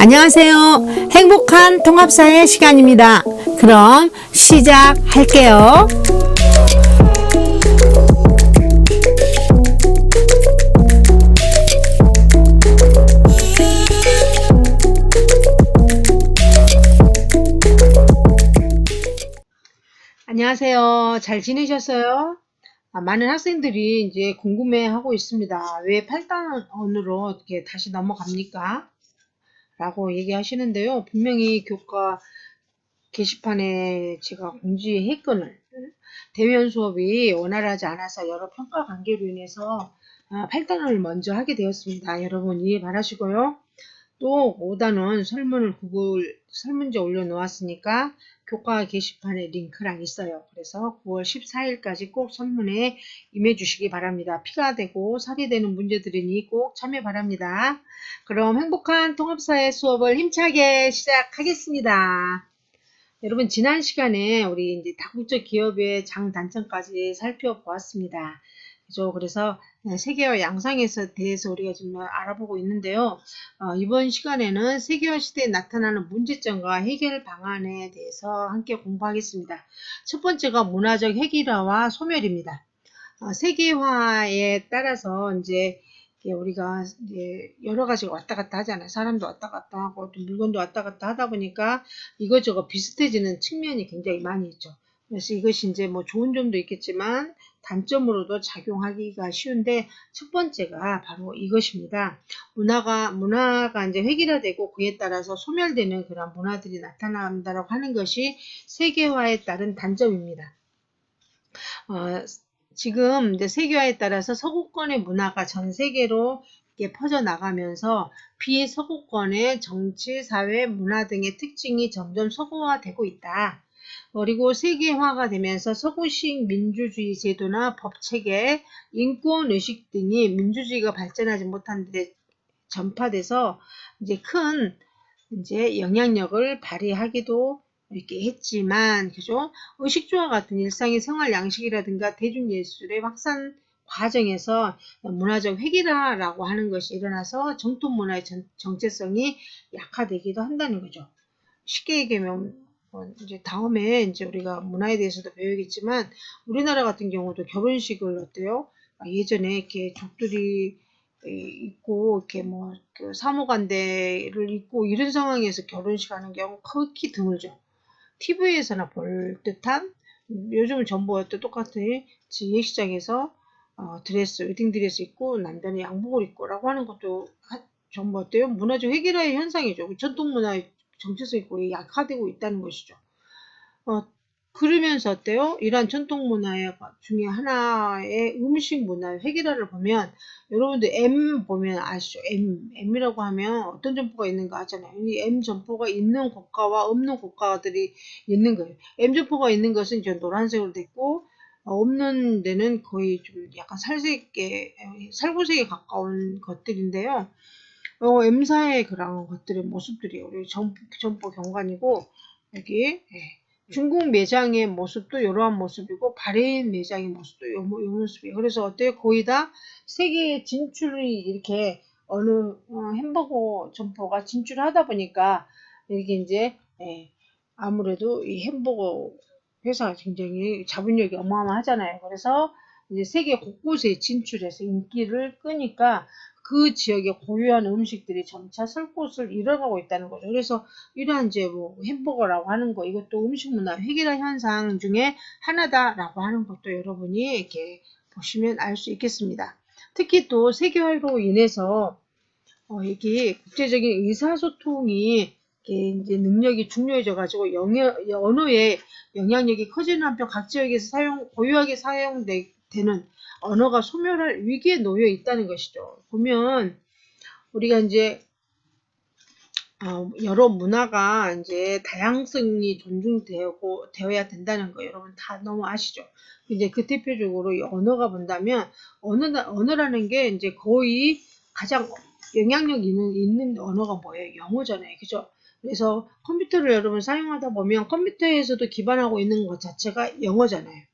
안녕하세요. 행복한 통합사의 시간입니다. 그럼 시작할게요. 안녕하세요. 잘 지내셨어요? 많은 학생들이 이제 궁금해하고 있습니다. 왜 8단원으로 이렇게 다시 넘어갑니까? 라고 얘기하시는데요. 분명히 교과 게시판에 제가 공지했거든요. 대면 수업이 원활하지 않아서 여러 평가 관계로 인해서 8단원을 먼저 하게 되었습니다. 여러분 이해 바라시고요. 또 5단원 설문지 올려놓았으니까 교과 게시판에 링크랑 있어요. 그래서 9월 14일까지 꼭 설문에 임해 주시기 바랍니다. 피가 되고 살이 되는 문제들이니 꼭 참여 바랍니다. 그럼 행복한 통합사회 수업을 힘차게 시작하겠습니다. 여러분 지난 시간에 우리 이제 다국적 기업의 장단점까지 살펴보았습니다. 그래서 세계화 양상에 대해서 우리가 좀 알아보고 있는데요. 이번 시간에는 세계화 시대에 나타나는 문제점과 해결 방안에 대해서 함께 공부하겠습니다. 첫 번째가 문화적 획일화와 소멸입니다. 세계화에 따라서 이제 우리가 이제 여러 가지가 왔다 갔다 하잖아요. 사람도 왔다 갔다 하고 또 물건도 왔다 갔다 하다 보니까 이것저것 비슷해지는 측면이 굉장히 많이 있죠. 그래서 이것이 이제 뭐 좋은 점도 있겠지만 단점으로도 작용하기가 쉬운데 첫 번째가 바로 이것입니다. 문화가 이제 획일화되고 그에 따라서 소멸되는 그런 문화들이 나타난다고 하는 것이 세계화에 따른 단점입니다. 지금 이제 세계화에 따라서 서구권의 문화가 전 세계로 퍼져나가면서 비서구권의 정치, 사회, 문화 등의 특징이 점점 서구화되고 있다. 그리고 세계화가 되면서 서구식 민주주의 제도나 법체계, 인권의식 등이 민주주의가 발전하지 못한 데 전파돼서 이제 큰 영향력을 발휘하기도 이렇게 했지만, 그죠? 의식주와 같은 일상의 생활 양식이라든가 대중예술의 확산 과정에서 문화적 획일화라고 하는 것이 일어나서 정통 문화의 정체성이 약화되기도 한다는 거죠. 쉽게 얘기하면, 이제 다음에 이제 우리가 문화에 대해서도 배우겠지만, 우리나라 같은 경우도 결혼식을 어때요? 예전에 이렇게 족들이 있고 이렇게 뭐 그 사무관대를 입고 이런 상황에서 결혼식 하는 경우 극히 드물죠. TV에서나 볼 듯한, 요즘은 전부도 똑같이 예식장에서 드레스, 웨딩드레스 입고 남자는 양복을 입고라고 하는 것도 전부 어때요? 문화적 획일화의 현상이죠. 전통 문화의 정체성이 거의 약화되고 있다는 것이죠. 그러면서 어때요? 이러한 전통 문화 중에 하나의 음식 문화의 획일화를 보면, 여러분들 M 보면 아시죠? M이라고 하면 어떤 점포가 있는가 하잖아요. 이 M 점포가 있는 국가와 없는 국가들이 있는 거예요. M 점포가 있는 것은 이제 노란색으로 됐고, 없는 데는 거의 좀 약간 살구색에 가까운 것들인데요. M사의 그런 것들의 모습들이 우리 점포 경관이고, 여기, 중국 매장의 모습도 이러한 모습이고 바레인 매장의 모습도 이 모습이에요. 그래서 어때요? 거의 다 세계에 진출이 이렇게 어느 햄버거 점포가 진출하다 보니까 이렇게 이제 아무래도 이 햄버거 회사가 굉장히 자본력이 어마어마하잖아요. 그래서 이제 세계 곳곳에 진출해서 인기를 끄니까 그 지역에 고유한 음식들이 점차 설 곳을 잃어가고 있다는 거죠. 그래서 이러한 이제 뭐 햄버거라고 하는 거, 이것도 음식 문화 획일화 현상 중에 하나다라고 하는 것도 여러분이 이렇게 보시면 알 수 있겠습니다. 특히 또 세계화로 인해서 이게 국제적인 의사소통이 이제 능력이 중요해져 가지고 언어의 영향력이 커지는 한편 각 지역에서 고유하게 사용되는 언어가 소멸할 위기에 놓여 있다는 것이죠. 보면 우리가 이제 여러 문화가 이제 다양성이 존중되어야 된다는 거 여러분 다 너무 아시죠? 이제 그 대표적으로 이 언어가 본다면 언어라는 게 이제 거의 가장 영향력 있는 언어가 뭐예요? 영어잖아요. 그죠? 그래서 컴퓨터를 여러분 사용하다 보면 컴퓨터에서도 기반하고 있는 것 자체가 영어잖아요.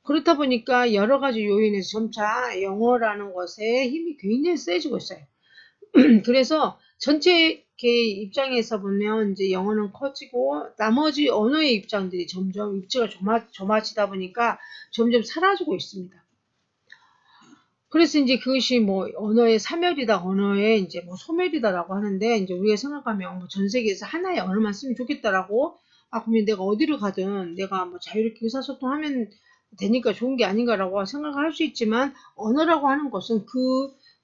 그렇다 보니까 여러 가지 요인에서 점차 영어라는 것에 힘이 굉장히 세지고 있어요. 그래서 전체 개 입장에서 보면 이제 영어는 커지고 나머지 언어의 입장들이 점점 입지가 좁아지다 보니까 점점 사라지고 있습니다. 그래서 이제 그것이 뭐 언어의 사멸이다, 언어의 이제 뭐 소멸이다라고 하는데, 이제 우리가 생각하면 뭐 전 세계에서 하나의 언어만 쓰면 좋겠다라고, 그러면 내가 어디를 가든 내가 뭐 자유롭게 의사소통하면 되니까 좋은 게 아닌가라고 생각을 할 수 있지만, 언어라고 하는 것은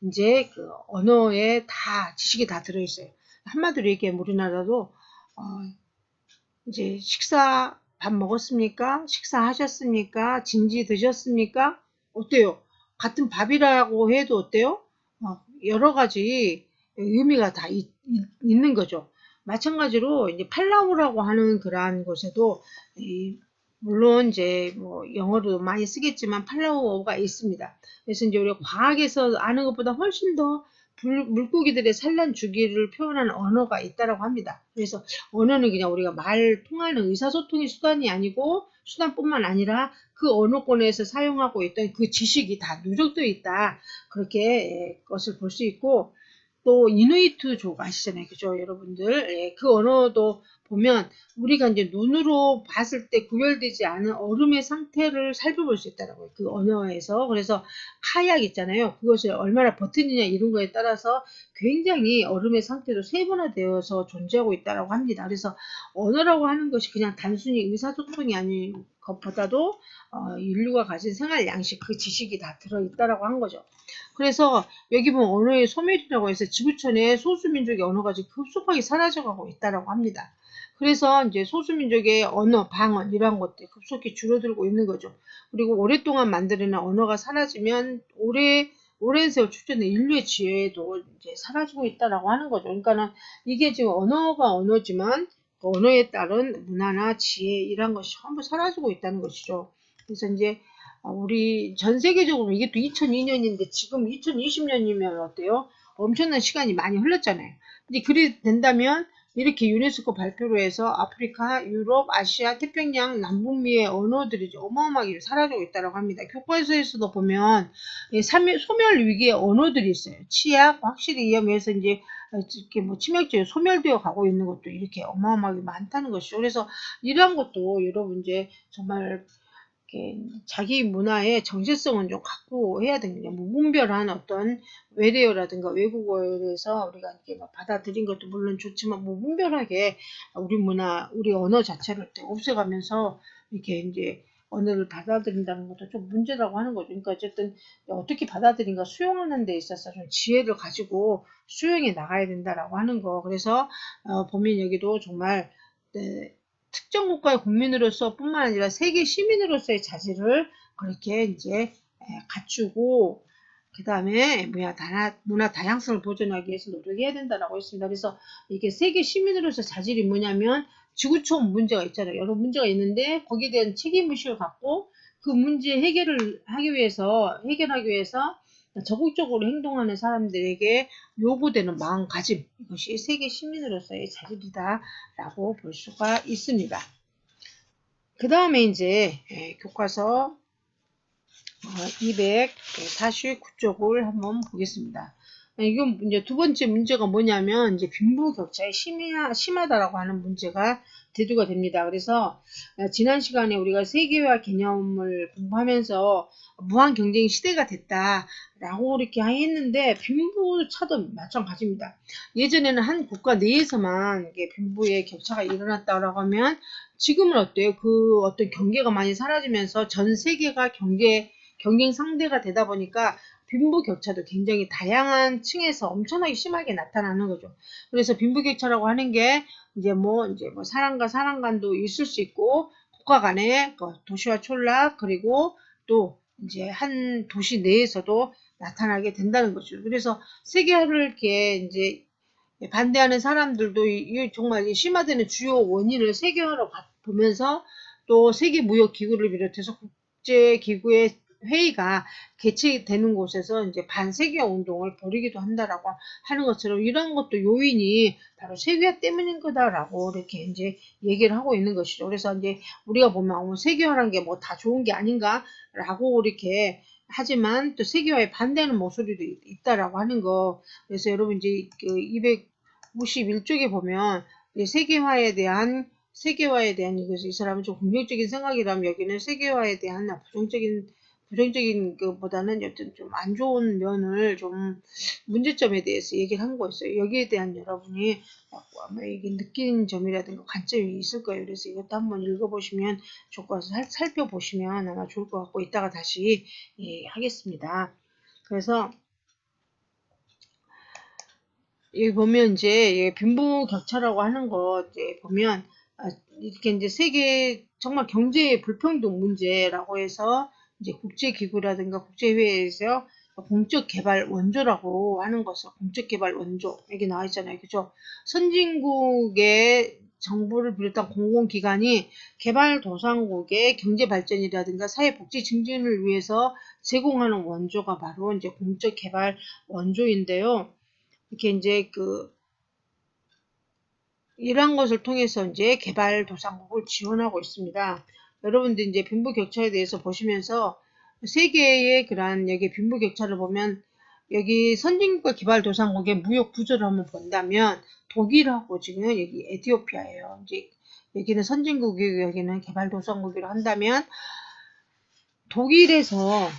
이제 그 언어에 다 지식이 다 들어있어요. 한마디로 얘기하면 우리나라도 어, 이제 밥 먹었습니까? 식사하셨습니까? 진지 드셨습니까? 어때요? 같은 밥이라고 해도 어때요? 여러 가지 의미가 다 있는 거죠. 마찬가지로 이제 팔라우라고 하는 그러한 곳에도 물론 이제 뭐 영어로 많이 쓰겠지만 팔라우어가 있습니다. 그래서 이제 우리가 과학에서 아는 것보다 훨씬 더 물고기들의 산란 주기를 표현하는 언어가 있다라고 합니다. 그래서 언어는 그냥 우리가 말 통하는 의사소통의 수단이 아니고 수단뿐만 아니라 그 언어권에서 사용하고 있던 그 지식이 다 누적되어 있다. 그렇게 것을 볼 수 있고, 또 이누이트족 아시잖아요. 그죠? 여러분들. 예, 그 언어도 보면 우리가 이제 눈으로 봤을 때 구별되지 않은 얼음의 상태를 살펴볼 수 있다라고요. 그 언어에서. 그래서 카약 있잖아요. 그것을 얼마나 버티느냐 이런 거에 따라서 굉장히 얼음의 상태도 세분화되어서 존재하고 있다라고 합니다. 그래서 언어라고 하는 것이 그냥 단순히 의사소통이 아닌 것보다도 인류가 가진 생활 양식, 그 지식이 다 들어있다라고 한 거죠. 그래서 여기 보면 언어의 소멸이라고 해서 지구촌의 소수민족의 언어가 지금 급속하게 사라져가고 있다라고 합니다. 그래서 이제 소수민족의 언어, 방언 이러한 것들이 급속히 줄어들고 있는 거죠. 그리고 오랫동안 만들어낸 언어가 사라지면 오랜 세월 축적된 인류의 지혜도 이제 사라지고 있다라고 하는 거죠. 그러니까는 이게 지금 언어가 언어지만 그 언어에 따른 문화나 지혜 이런 것이 전부 사라지고 있다는 것이죠. 그래서 이제 우리 전 세계적으로 이게 또 2002년인데 지금 2020년이면 어때요? 엄청난 시간이 많이 흘렀잖아요. 근데 그리 된다면 이렇게 유네스코 발표로 해서 아프리카, 유럽, 아시아, 태평양, 남북미의 언어들이 어마어마하게 사라지고 있다고 합니다. 교과서에서도 보면 소멸 위기의 언어들이 있어요. 치약, 확실히 위험해서 이제 이렇게 뭐 치명적으로 소멸되어 가고 있는 것도 이렇게 어마어마하게 많다는 것이죠. 그래서 이러한 것도 여러분 이제 정말 자기 문화의 정체성은 좀 갖고 해야 됩니다. 무분별한 어떤 외래어라든가 외국어에서 우리가 이렇게 받아들인 것도 물론 좋지만 무분별하게 우리 문화, 우리 언어 자체를 없애가면서 이렇게 이제 언어를 받아들인다는 것도 좀 문제라고 하는 거죠. 그러니까 어쨌든 어떻게 받아들인가 수용하는 데 있어서 좀 지혜를 가지고 수용해 나가야 된다라고 하는 거. 그래서 보면 여기도 정말 특정 국가의 국민으로서 뿐만 아니라 세계 시민으로서의 자질을 그렇게 이제 갖추고 그 다음에 문화 다양성을 보존하기 위해서 노력해야 된다라고 했습니다. 그래서 이게 세계 시민으로서 자질이 뭐냐면 지구촌 문제가 있잖아요. 여러 문제가 있는데 거기에 대한 책임의식을 갖고 그 문제 해결하기 위해서 적극적으로 행동하는 사람들에게 요구되는 마음가짐, 이것이 세계 시민으로서의 자질이다라고 볼 수가 있습니다. 그 다음에 이제 교과서 249쪽을 한번 보겠습니다. 이건 이제 두 번째 문제가 뭐냐면 이제 빈부격차가 심하다라고 하는 문제가 대두가 됩니다. 그래서 지난 시간에 우리가 세계화 개념을 공부하면서 무한 경쟁 시대가 됐다라고 이렇게 했는데 빈부차도 마찬가지입니다. 예전에는 한 국가 내에서만 빈부의 격차가 일어났다라고 하면 지금은 어때요? 그 어떤 경계가 많이 사라지면서 전 세계가 경쟁 상대가 되다 보니까 빈부격차도 굉장히 다양한 층에서 엄청나게 심하게 나타나는 거죠. 그래서 빈부격차라고 하는 게 이제 뭐 사람과 사람 간도 있을 수 있고 국가 간의 도시화 촌락 그리고 또 이제 한 도시 내에서도 나타나게 된다는 거죠. 그래서 세계화를 이렇게 이제 반대하는 사람들도 정말 심화되는 주요 원인을 세계화로 보면서 또 세계무역기구를 비롯해서 국제기구의 회의가 개최되는 곳에서 이제 반세계화 운동을 벌이기도 한다라고 하는 것처럼 이런 것도 요인이 바로 세계화 때문인 거다라고 이렇게 이제 얘기를 하고 있는 것이죠. 그래서 이제 우리가 보면 세계화란 게 뭐 다 좋은 게 아닌가라고 이렇게 하지만 또 세계화에 반대하는 목소리도 있다라고 하는 거. 그래서 여러분 이제 그 51쪽에 보면 세계화에 대한 이것이 이 사람은 좀 긍정적인 생각이라면 여기는 세계화에 대한 부정적인 것보다는 여튼 좀 안 좋은 면을 좀 문제점에 대해서 얘기를 한 거였어요. 여기에 대한 여러분이 아마 이게 느낀 점이라든가 관점이 있을 거예요. 그래서 이것도 한번 읽어보시면 좋을 것 같아서 살펴보시면 아마 좋을 것 같고 이따가 다시 하겠습니다. 그래서 여기 보면 이제 빈부격차라고 하는 거 이제 보면 이렇게 이제 세계 정말 경제의 불평등 문제라고 해서 이제 국제기구라든가 국제회의에서 공적 개발 원조라고 하는 것을 공적 개발 원조 여기 나와 있잖아요. 그죠? 선진국의 정부를 비롯한 공공기관이 개발도상국의 경제 발전이라든가 사회복지 증진을 위해서 제공하는 원조가 바로 이제 공적 개발 원조인데요. 이렇게 이제 이러한 것을 통해서 이제 개발도상국을 지원하고 있습니다. 여러분들 이제 빈부격차에 대해서 보시면서 세계의 그러한 여기 빈부격차를 보면 여기 선진국과 개발도상국의 무역 구조를 한번 본다면 독일하고 지금 여기 에티오피아예요. 이제 여기는 선진국이고 여기는 개발도상국으로 한다면 독일에서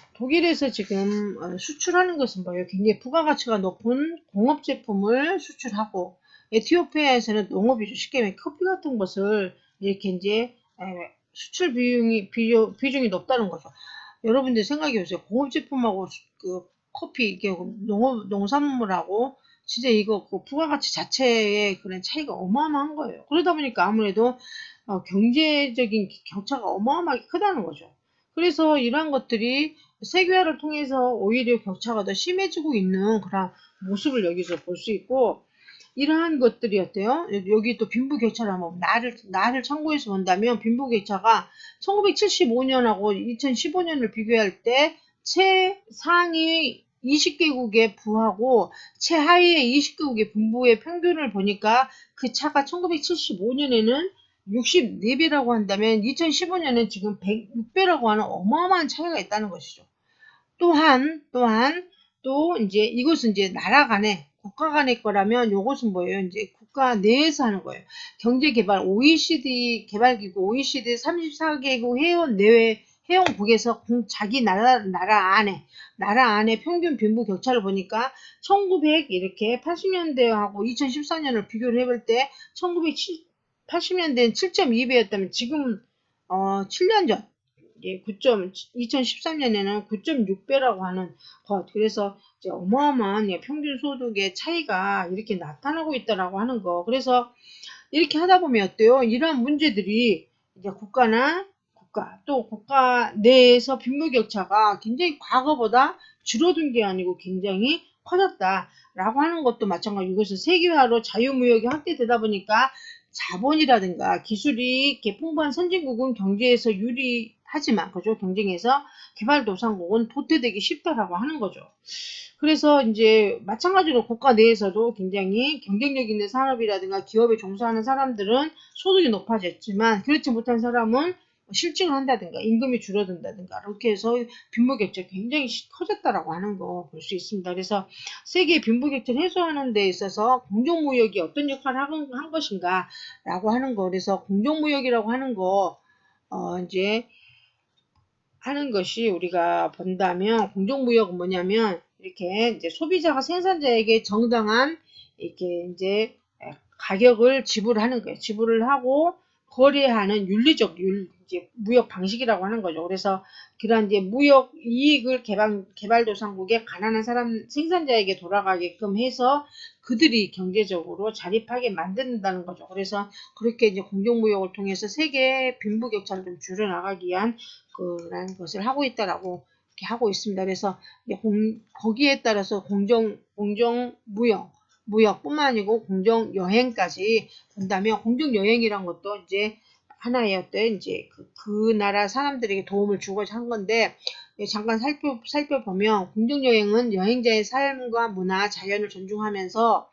지금 수출하는 것은 뭐예요? 굉장히 부가가치가 높은 공업 제품을 수출하고 에티오피아에서는 농업이죠. 쉽게 말해 커피 같은 것을 이렇게 이제 수출 비중이 높다는 거죠. 여러분들 생각해 보세요. 공업 제품하고 커피 이게 농산물하고 진짜 이거 부가가치 자체의 그런 차이가 어마어마한 거예요. 그러다 보니까 아무래도 경제적인 격차가 어마어마하게 크다는 거죠. 그래서 이러한 것들이 세계화를 통해서 오히려 격차가 더 심해지고 있는 그런 모습을 여기서 볼 수 있고 이러한 것들이 어때요? 여기 또 빈부격차를 한번 나를 참고해서 본다면 빈부격차가 1975년하고 2015년을 비교할 때 최상위 20개국의 부하고 최하위의 20개국의 분부의 평균을 보니까 그 차가 1975년에는 64배라고 한다면 2015년엔 지금 106배라고 하는 어마어마한 차이가 있다는 것이죠. 또한 또 이제 이것은 이제 나라 간의 국가 간의 거라면 이것은 뭐예요? 이제 국가 내에서 하는 거예요. 경제개발 OECD 개발기구 OECD 34개국 회원 내외 회원국에서 자기 나라 안에 평균 빈부 격차를 보니까 1900 이렇게 80년대하고 2014년을 비교를 해볼 때 1980년대는 7.2배였다면 지금 7년 전 2013년에는 9.6배라고 하는 것. 그래서 이제 어마어마한 평균 소득의 차이가 이렇게 나타나고 있다라고 하는 거. 그래서 이렇게 하다 보면 어때요? 이러한 문제들이 이제 국가 내에서 빈부격차가 굉장히 과거보다 줄어든 게 아니고 굉장히 커졌다라고 하는 것도 마찬가지고 이것은 세계화로 자유무역이 확대되다 보니까 자본이라든가 기술이 이렇게 풍부한 선진국은 경제에서 유리하지만 그죠? 경쟁에서 개발도상국은 도태되기 쉽다라고 하는 거죠. 그래서 이제 마찬가지로 국가 내에서도 굉장히 경쟁력 있는 산업이라든가 기업에 종사하는 사람들은 소득이 높아졌지만 그렇지 못한 사람은 실직을 한다든가 임금이 줄어든다든가 이렇게 해서 빈부격차가 굉장히 커졌다라고 하는 거 볼 수 있습니다. 그래서 세계 빈부격차를 해소하는 데 있어서 공정무역이 어떤 역할을 한 것인가 라고 하는 거. 그래서 공정무역이라고 하는 거 이제 하는 것이 우리가 본다면 공정무역은 뭐냐면 이렇게 이제 소비자가 생산자에게 정당한 이렇게 이제 가격을 지불하는 거예요. 지불을 하고 거래하는 이제 무역 방식이라고 하는 거죠. 그래서 그런 이제 무역 이익을 개발도상국의 가난한 사람 생산자에게 돌아가게끔 해서 그들이 경제적으로 자립하게 만든다는 거죠. 그래서 그렇게 이제 공정무역을 통해서 세계 빈부격차를 좀 줄여나가기 위한 그런 것을 하고 있다라고 이렇게 하고 있습니다. 그래서 거기에 따라서 무역뿐만 아니고 공정여행까지 본다면 공정여행이란 것도 이제 하나의 어떤 이제 그 나라 사람들에게 도움을 주고자 한 건데 잠깐 살펴보면 공정여행은 여행자의 삶과 문화, 자연을 존중하면서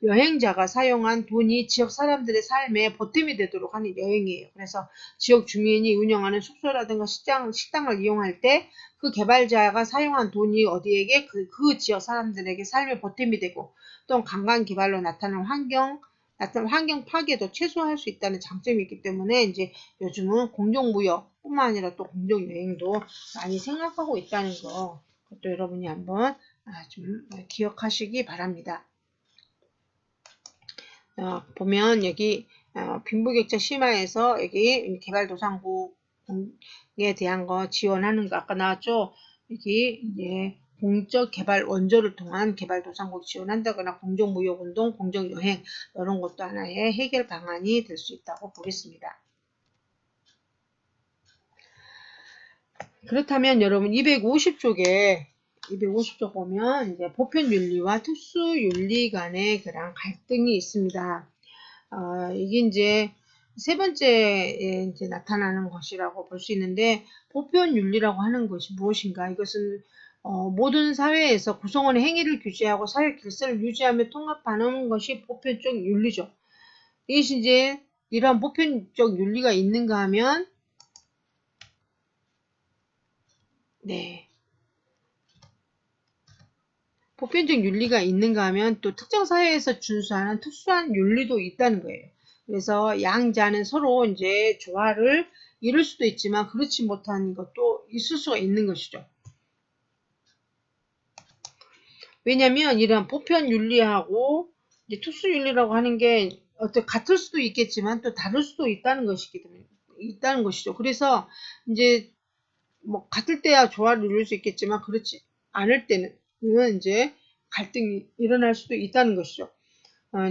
여행자가 사용한 돈이 지역 사람들의 삶에 보탬이 되도록 하는 여행이에요. 그래서 지역 주민이 운영하는 숙소라든가 식당을 이용할 때 그 개발자가 사용한 돈이 어디에게 그 지역 사람들에게 삶의 보탬이 되고 또 관광 개발로 나타나는 환경 파괴도 최소화할 수 있다는 장점이 있기 때문에 이제 요즘은 공정무역뿐만 아니라 또 공정여행도 많이 생각하고 있다는 거, 그것도 여러분이 한번 좀 기억하시기 바랍니다. 보면 여기 빈부격차 심화해서 여기 개발도상국에 대한 거 지원하는 거 아까 나왔죠? 여기 이제 공적 개발 원조를 통한 개발도상국 지원한다거나 공정무역운동, 공정여행 이런 것도 하나의 해결 방안이 될 수 있다고 보겠습니다. 그렇다면 여러분 250쪽 보면 이제 보편윤리와 특수윤리 간의 그런 갈등이 있습니다. 이게 이제 세 번째에 이제 나타나는 것이라고 볼 수 있는데, 보편윤리라고 하는 것이 무엇인가? 이것은 모든 사회에서 구성원의 행위를 규제하고 사회 질서를 유지하며 통합하는 것이 보편적 윤리죠. 이것이 이제 이러한 보편적 윤리가 있는가 하면, 네. 보편적 윤리가 있는가 하면 또 특정 사회에서 준수하는 특수한 윤리도 있다는 거예요. 그래서 양자는 서로 이제 조화를 이룰 수도 있지만 그렇지 못한 것도 있을 수가 있는 것이죠. 왜냐하면 이런 보편 윤리하고 이제 특수 윤리라고 하는 게 같을 수도 있겠지만 또 다를 수도 있다는 것이기 때문에 있다는 것이죠. 그래서 이제 뭐 같을 때야 조화를 이룰 수 있겠지만 그렇지 않을 때는 이제 갈등이 일어날 수도 있다는 것이죠.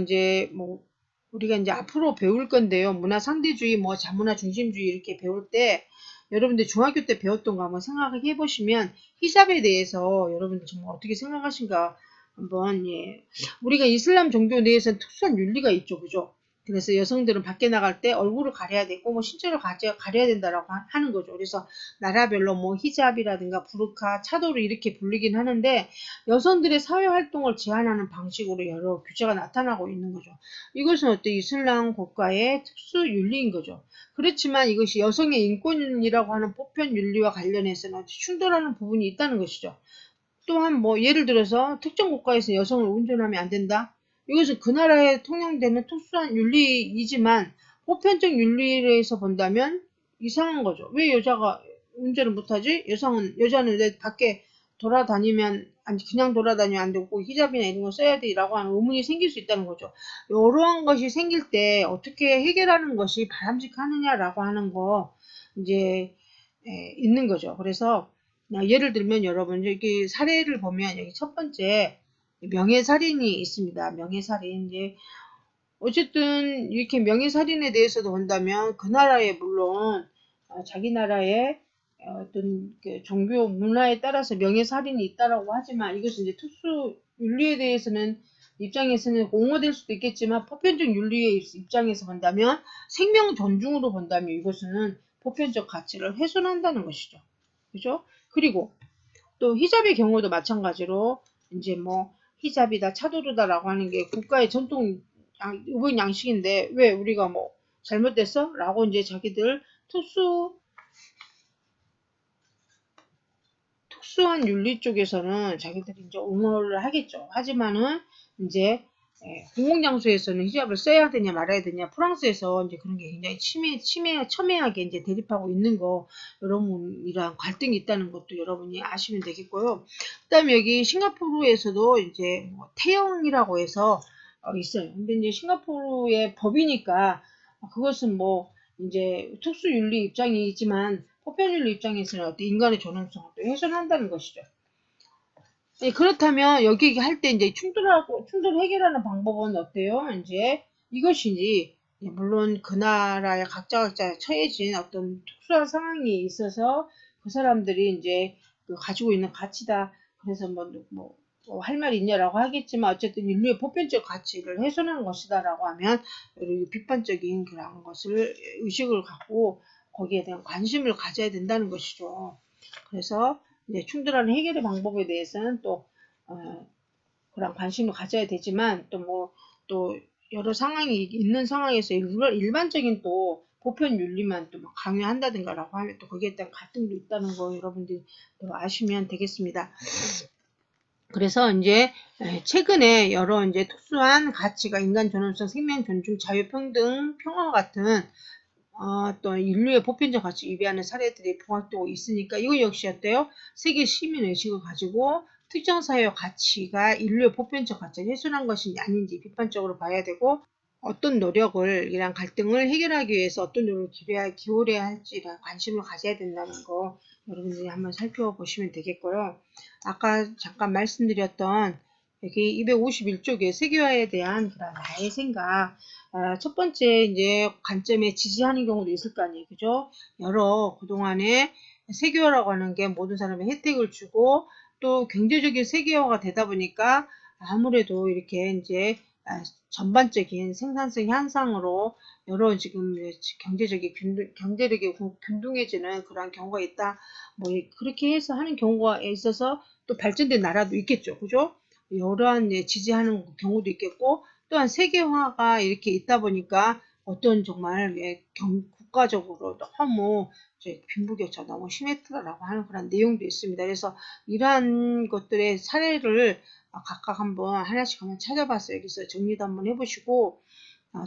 이제 뭐 우리가 이제 앞으로 배울 건데요. 문화 상대주의, 뭐 자문화 중심주의 이렇게 배울 때 여러분들 중학교 때 배웠던 거 한번 생각해 보시면 히잡에 대해서 여러분들 정말 어떻게 생각하신가 한번 우리가 이슬람 종교 내에서는 특수한 윤리가 있죠, 그죠? 그래서 여성들은 밖에 나갈 때 얼굴을 가려야 되고 뭐 신체를 가려야 된다라고 하는 거죠. 그래서 나라별로 뭐 히잡이라든가 부르카, 차도를 이렇게 불리긴 하는데 여성들의 사회 활동을 제한하는 방식으로 여러 규제가 나타나고 있는 거죠. 이것은 어때 이슬람 국가의 특수 윤리인 거죠. 그렇지만 이것이 여성의 인권이라고 하는 보편 윤리와 관련해서는 충돌하는 부분이 있다는 것이죠. 또한 뭐 예를 들어서 특정 국가에서 여성을 운전하면 안 된다. 이것은 그 나라에 통용되는 특수한 윤리이지만 보편적 윤리에서 본다면 이상한 거죠. 왜 여자가 운전을 못하지? 여자는 왜 밖에 돌아다니면 아니 그냥 돌아다니면 안 되고 히잡이나 이런 거 써야 돼라고 하는 의문이 생길 수 있다는 거죠. 이러한 것이 생길 때 어떻게 해결하는 것이 바람직하느냐라고 하는 거 이제 있는 거죠. 그래서 예를 들면 여러분 여기 사례를 보면 여기 첫 번째 명예살인이 있습니다. 명예살인 이제 어쨌든 이렇게 명예살인에 대해서도 본다면 그 나라에 물론 자기 나라의 어떤 그 종교 문화에 따라서 명예살인이 있다라고 하지만 이것은 이제 특수 윤리에 대해서는 입장에서는 옹호될 수도 있겠지만 보편적 윤리의 입장에서 본다면 생명 존중으로 본다면 이것은 보편적 가치를 훼손한다는 것이죠. 그죠? 그리고 또 히잡의 경우도 마찬가지로 이제 뭐 히잡이다 차도르다라고 하는 게 국가의 전통 의원 양식인데 왜 우리가 뭐 잘못됐어? 라고 이제 자기들 특수한 윤리 쪽에서는 자기들이 이제 옹호를 하겠죠. 하지만은 이제 공공장소에서는 히잡을 써야 되냐 말아야 되냐 프랑스에서 이제 그런 게 굉장히 첨예하게 이제 대립하고 있는 거 여러분 이러한 갈등이 있다는 것도 여러분이 아시면 되겠고요. 그다음에 여기 싱가포르에서도 이제 뭐 태영이라고 해서 있어요. 근데 이제 싱가포르의 법이니까 그것은 뭐 이제 특수윤리 입장이지만 보편윤리 입장에서는 어떤 인간의 존엄성을 또 훼손한다는 것이죠. 그렇다면 여기 할 때 이제 충돌 해결하는 방법은 어때요? 이제 이것이지 물론 그 나라의 각자 처해진 어떤 특수한 상황이 있어서 그 사람들이 이제 가지고 있는 가치다. 그래서 뭐 할 말이 있냐라고 하겠지만 어쨌든 인류의 보편적 가치를 훼손하는 것이다라고 하면 비판적인 그런 것을 의식을 갖고 거기에 대한 관심을 가져야 된다는 것이죠. 그래서 이제 충돌하는 해결의 방법에 대해서는 또 그런 관심을 가져야 되지만 또 뭐 또 여러 상황이 있는 상황에서 일반적인 또 보편 윤리만 또 막 강요한다든가라고 하면 또 거기에 대한 갈등도 있다는 거 여러분들이 또 아시면 되겠습니다. 그래서 이제 최근에 여러 이제 특수한 가치가 인간 존엄성, 생명 존중, 자유, 평등, 평화 같은 또 인류의 보편적 가치 위배하는 사례들이 부각되고 있으니까 이거 역시 어때요? 세계 시민 의식을 가지고 특정 사회의 가치가 인류의 보편적 가치를 훼손한 것인지 아닌지 비판적으로 봐야 되고 어떤 노력을 이런 갈등을 해결하기 위해서 어떤 노력을 기울여야 할지에 관심을 가져야 된다는 거 여러분들이 한번 살펴보시면 되겠고요. 아까 잠깐 말씀드렸던 여기 251쪽에 세계화에 대한 그런 나의 생각 첫 번째 이제 관점에 지지하는 경우도 있을 거 아니에요. 그죠? 여러 그동안에 세계화라고 하는 게 모든 사람에 혜택을 주고 또 경제적인 세계화가 되다 보니까 아무래도 이렇게 이제 전반적인 생산성 향상으로 여러 지금 경제력이 균등해지는 그런 경우가 있다. 뭐 그렇게 해서 하는 경우가 있어서 또 발전된 나라도 있겠죠. 그죠? 여러한 지지하는 경우도 있겠고 또한 세계화가 이렇게 있다 보니까 어떤 정말 국가적으로 너무 빈부격차가 너무 심했다라고 하는 그런 내용도 있습니다. 그래서 이러한 것들의 사례를 각각 한번 하나씩 한번 찾아봐서 여기서 정리도 한번 해보시고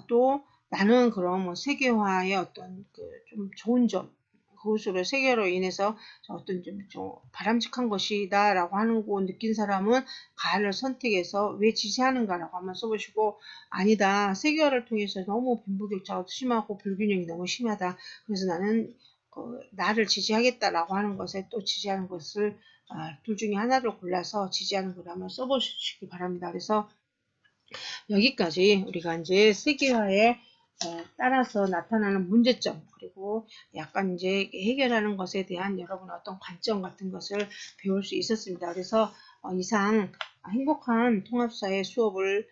또 나는 그럼 뭐 세계화의 어떤 그 좀 좋은 점 그것으로 세계화로 인해서 어떤 좀 바람직한 것이다 라고 하는 거 느낀 사람은 가를 선택해서 왜 지지하는가 라고 한번 써보시고 아니다 세계화를 통해서 너무 빈부격차가 심하고 불균형이 너무 심하다 그래서 나는 나를 지지하겠다 라고 하는 것에 또 지지하는 것을 둘 중에 하나를 골라서 지지하는 걸 한번 써보시기 바랍니다. 그래서 여기까지 우리가 이제 세계화에 따라서 나타나는 문제점 그리고 약간 이제 해결하는 것에 대한 여러분의 어떤 관점 같은 것을 배울 수 있었습니다. 그래서 이상 행복한 통합사회 수업을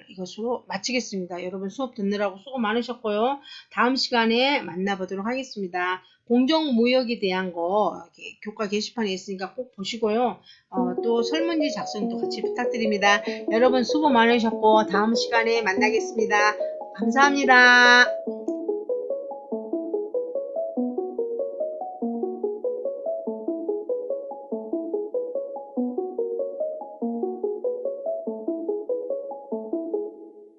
이것으로 마치겠습니다. 여러분 수업 듣느라고 수고 많으셨고요. 다음 시간에 만나보도록 하겠습니다. 공정무역에 대한 거 교과 게시판에 있으니까 꼭 보시고요. 또 설문지 작성도 같이 부탁드립니다. 여러분 수고 많으셨고 다음 시간에 만나겠습니다. 감사합니다.